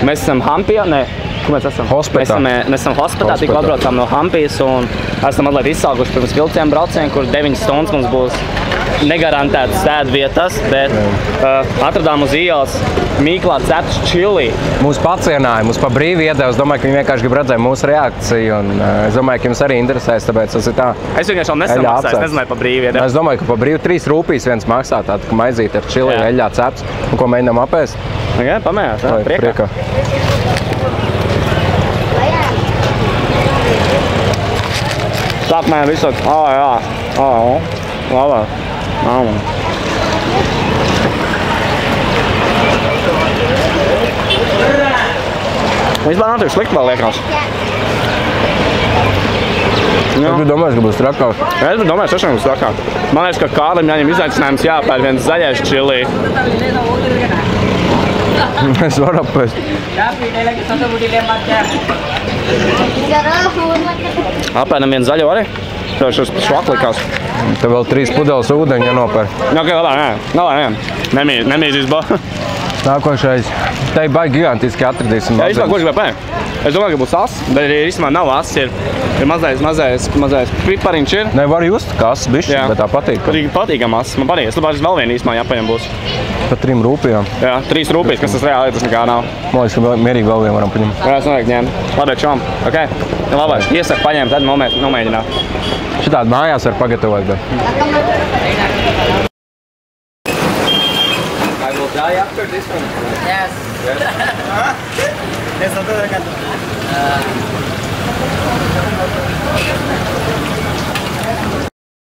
Mēs esam Hampijā, nē, kur mēs esam? Hospitā. Mēs esam hospitā, tikko atbraucām no Hampijas un esam mazliet izsākuši pirms vilcienu braucienu, kur 9 stundas mums būs negarantētas sēdvietas, bet atradām uz ielas Mīklā cepts čili. Mūs pacienāja, mūs pa brīvi iedeva. Es domāju, ka viņi vienkārši grib redzēt mūsu reakciju. Un es domāju, ka jums arī interesēs, tāpēc tas ir tā. Es vienkārši vēl nesamaksāju, nezināju pa brīvi iedeva. Es domāju, ka pa brīvi 3 rūpīs viens maksā tādu, ka maizīti ar čili eļļā cepts. Un ko mēģinām apēst? Jā, pamējās, jā, priekā. Sākumā visot, jā, labā. Vispār nav tik slikti vēl liekas. Es domāju, ka būs trakāk. Es domāju, ka būs trakāk. Man liekas, ka Kārlim jāņem izaicinājums jāpēr viens zaļais čili. Es varu apēst. Apēdam vienu zaļo arī? Tev šis švak likās. Tev vēl 3 pudeles ūdeņa jānopēr. Ok, labāk, nemīzīs ba. Nākošais. Te baigi gigantiski atradīsim. Jā, vispār, ko gribēju pēr? Es domāju, ka būs ass, bet arī īstenībā nav ass. Ir mazais pipariņš ir. Ne, var just, ka ass bišķi, bet tā patīk. Patīkam ass. Man patīk. Es labāk vēl vienu īstenībā jāpaņem būs. Pa 3 rūpījām. Jā, 3 rūpīs, kas tas reāli tas nekā nav. Man liekas, ka mierīgi vēl vienu varam paņemt. Jā, es nevajag ņemt. Labi, čom. Ok. Labāk, iesaku paņemt, tad nomēģināt. Šitādi mājās var pagatavot, bet. I will die after this one. Yes. Yes.